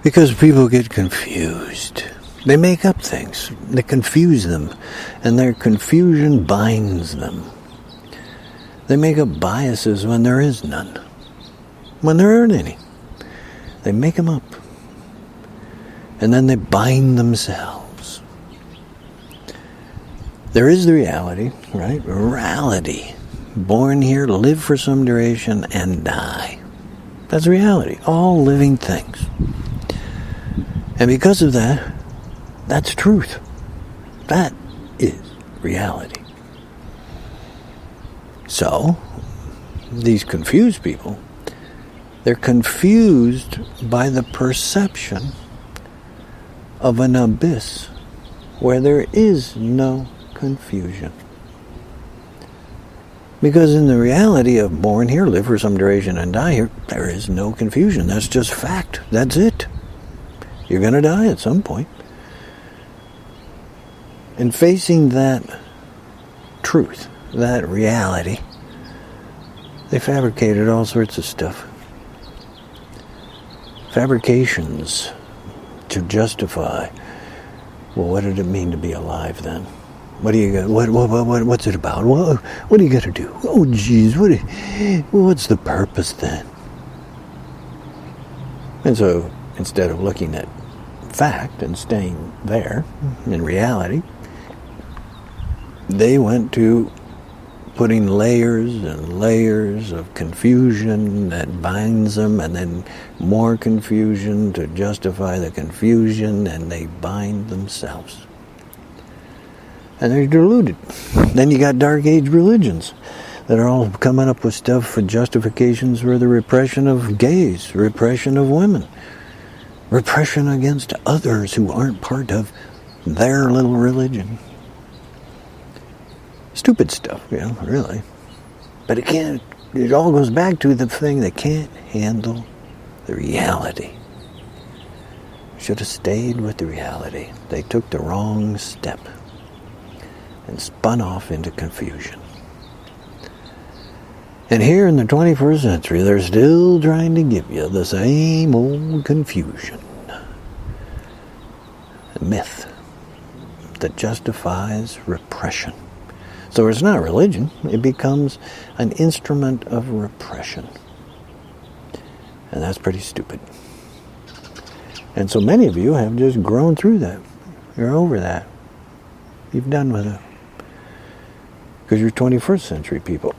Because people get confused. They make up things. They confuse them. And their confusion binds them. They make up biases when there is none. When there aren't any. They make them up. And then they bind themselves. There is the reality, right? Reality. Born here, live for some duration, and die. That's reality. All living things. And because of that, that's truth. That is reality. So, these confused people, they're confused by the perception of an abyss where there is no confusion. Because in the reality of born here, live for some duration, and die here, there is no confusion. That's just fact. That's it. You're going to die at some point. And facing that truth, that reality, they fabricated all sorts of stuff. Fabrications to justify, well, what did it mean to be alive then? What do you got? What's it about? What do you got to do? Oh, geez, what's the purpose then? And so, instead of looking at fact and staying there in reality, they went to putting layers and layers of confusion that binds them, and then more confusion to justify the confusion, and they bind themselves. And they're deluded. Then you got Dark Age religions that are all coming up with stuff for justifications for the repression of gays, repression of women, repression against others who aren't part of their little religion. Stupid stuff, really. But it all goes back to the thing that can't handle the reality. Should have stayed with the reality. They took the wrong step and spun off into confusion. And here in the 21st century, they're still trying to give you the same old confusion. A myth that justifies repression. So it's not religion, it becomes an instrument of repression. And that's pretty stupid. And so many of you have just grown through that. You're over that. You've done with it. Because you're 21st century people.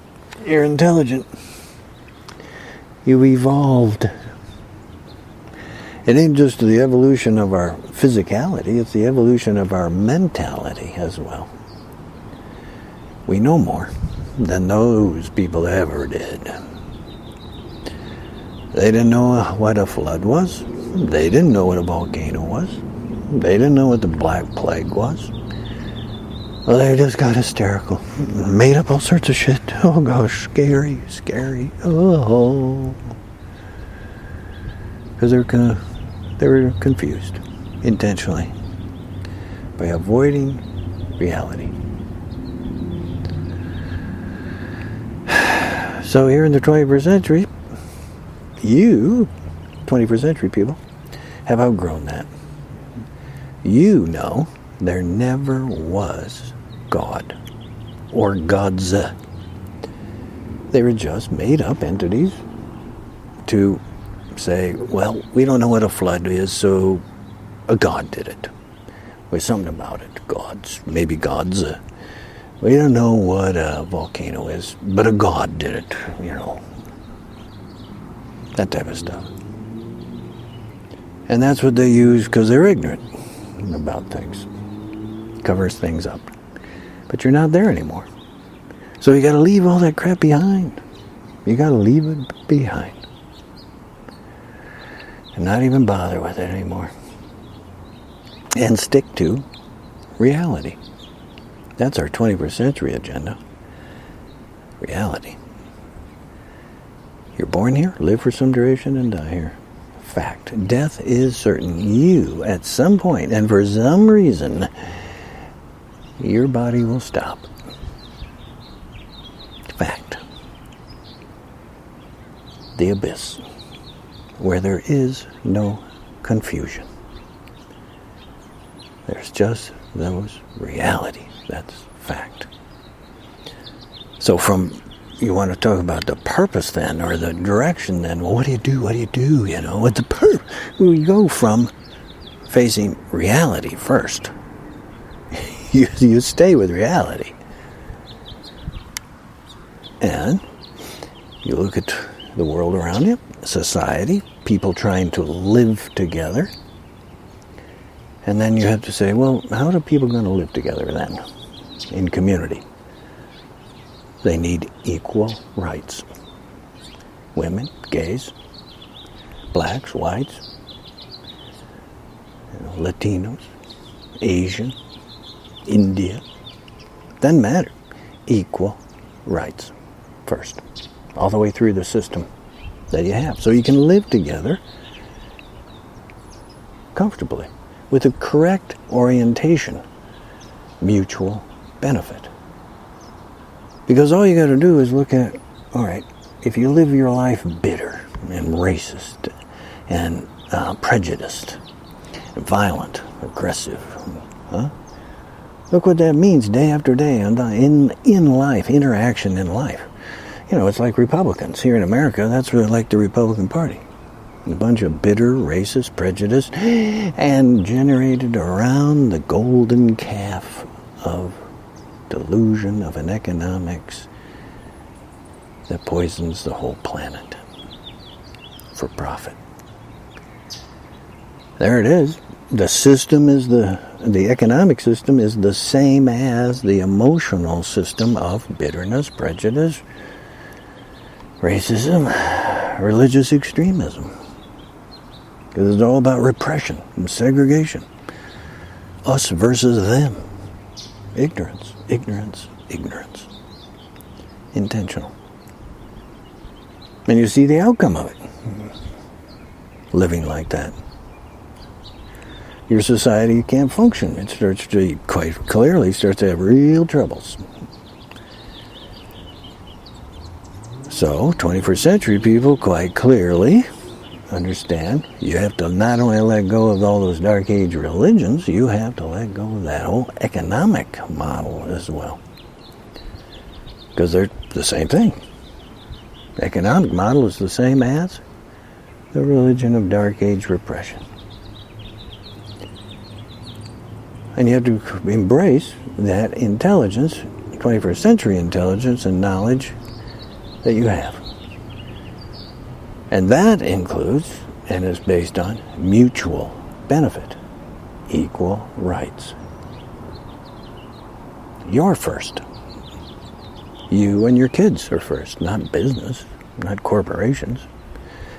You're intelligent. You've evolved. It ain't just the evolution of our physicality, it's the evolution of our mentality as well. We know more than those people ever did. They didn't know what a flood was. They didn't know what a volcano was. They didn't know what the Black Plague was. Well, they just got hysterical. Made up all sorts of shit. Oh gosh, scary. Oh. Because they were confused, intentionally, by avoiding reality. So here in the 21st century, you, 21st century people, have outgrown that. You know there never was God or gods. They were just made up entities to say, well, we don't know what a flood is, so a god did it. There's something about it. Gods, maybe gods. We don't know what a volcano is, but a god did it, That type of stuff. And that's what they use because they're ignorant about things. Covers things up. But you're not there anymore. So you got to leave all that crap behind. You got to leave it behind. And not even bother with it anymore. And stick to reality. That's our 21st century agenda. Reality. You're born here, live for some duration, and die here. Fact. Death is certain. You, at some point, and for some reason, your body will stop. Fact. The abyss, where there is no confusion. There's just those reality. That's fact. So you want to talk about the purpose then, or the direction then, well, what do you do? What do you do? What's the purpose? We go from facing reality first. You stay with reality. And you look at the world around you, society, people trying to live together. And then you have to say, well, how are people going to live together then in community? They need equal rights. Women, gays, blacks, whites, Latinos, Asian, India. Doesn't matter. Equal rights first. All the way through the system that you have. So you can live together comfortably with the correct orientation. Mutual benefit. Because all you got to do is look at, all right, if you live your life bitter and racist and prejudiced, violent, aggressive, look what that means day after day in life, interaction in life. It's like Republicans. Here in America, that's really like the Republican Party. A bunch of bitter, racist, prejudiced, and generated around the golden calf of delusion of an economics that poisons the whole planet for profit. There it is. The system is the economic system is the same as the emotional system of bitterness, prejudice, racism, religious extremism. Because it's all about repression and segregation. Us versus them. Ignorance, ignorance, ignorance. Intentional. And you see the outcome of it. Living like that. Your society can't function. It starts to, quite clearly, starts to have real troubles. So, 21st century people quite clearly understand you have to not only let go of all those dark age religions, you have to let go of that whole economic model as well. Because they're the same thing. The economic model is the same as the religion of dark age repression. And you have to embrace that intelligence, 21st century intelligence and knowledge that you have. And that includes and is based on mutual benefit, equal rights. You're first. You and your kids are first, not business, not corporations.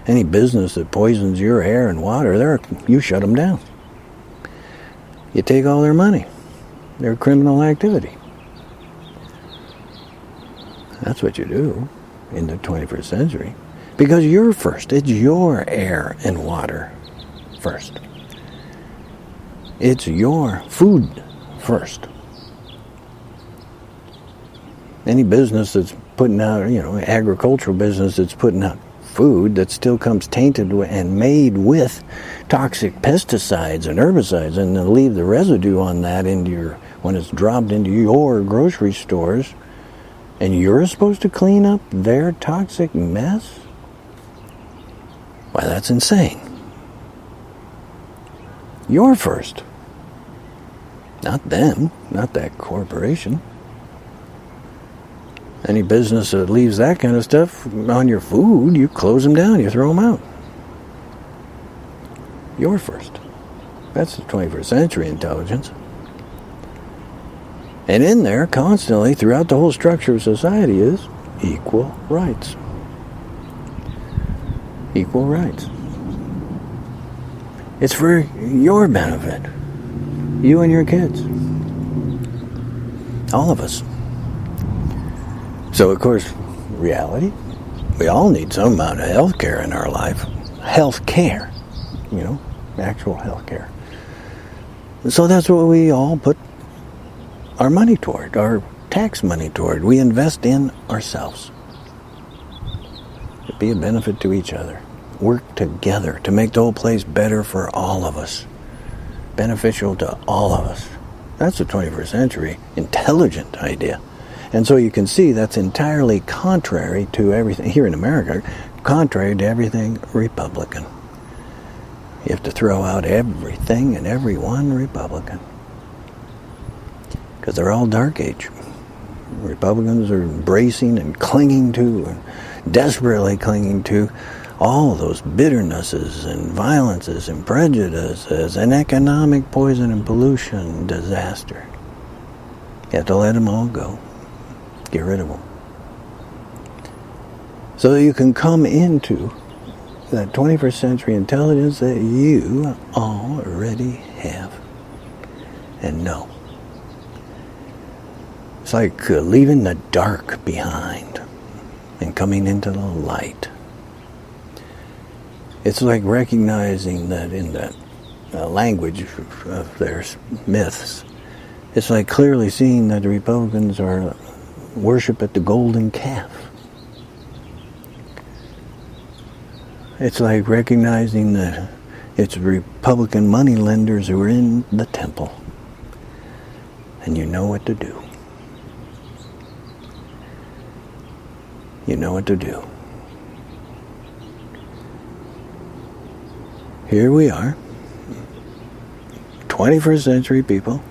Any business that poisons your air and water, you shut them down. You take all their money. They're criminal activity. That's what you do in the 21st century. Because you're first. It's your air and water first. It's your food first. Any business that's putting out, agricultural business that's putting out food that still comes tainted and made with toxic pesticides and herbicides, and then leave the residue on that when it's dropped into your grocery stores, and you're supposed to clean up their toxic mess? Why, that's insane. You're first. Not them, not that corporation. Any business that leaves that kind of stuff on your food, you close them down, you throw them out. You're first. That's the 21st century intelligence. And in there, constantly, throughout the whole structure of society is equal rights. Equal rights. It's for your benefit. You and your kids. All of us. So, of course, reality, we all need some amount of health care in our life. Health care. Actual health care. So that's what we all put our money toward, our tax money toward. We invest in ourselves. To be a benefit to each other. work together to make the whole place better for all of us, beneficial to all of us. That's the 21st century intelligent idea. And so you can see that's entirely contrary to everything, here in America, contrary to everything Republican. You have to throw out everything and everyone Republican. Because they're all dark age. Republicans are embracing and clinging to, and desperately clinging to, all those bitternesses and violences and prejudices and economic poison and pollution disaster. You have to let them all go. Get rid of them. So that you can come into that 21st century intelligence that you already have and know. It's like leaving the dark behind and coming into the light. It's like recognizing that in that language of their myths, it's like clearly seeing that the Republicans are worship at the golden calf. It's like recognizing that it's Republican moneylenders who are in the temple. And you know what to do. You know what to do. Here we are, 21st century people,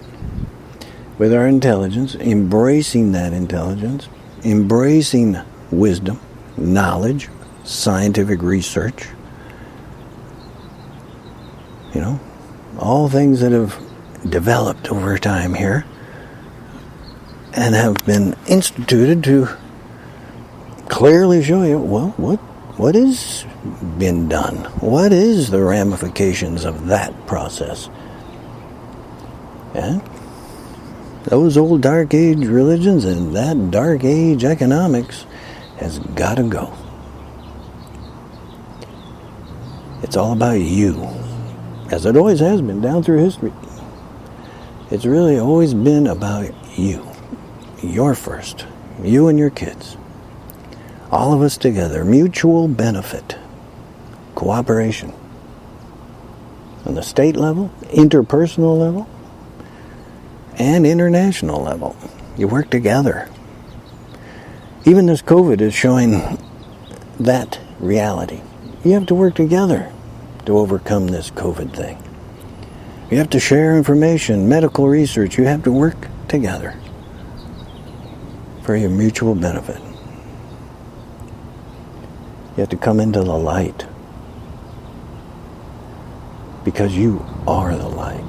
with our intelligence, embracing that intelligence, embracing wisdom, knowledge, scientific research. You know, all things that have developed over time here and have been instituted to clearly show you, well, what has been done? What is the ramifications of that process? Yeah? Those old dark age religions and that dark age economics has got to go. It's all about you, as it always has been down through history. It's really always been about you. You're first. You and your kids. All of us together. Mutual benefit. Cooperation. On the state level, interpersonal level, and international level. You work together. Even this COVID is showing that reality. You have to work together to overcome this COVID thing. You have to share information, medical research. You have to work together for your mutual benefit. You have to come into the light because you are the light.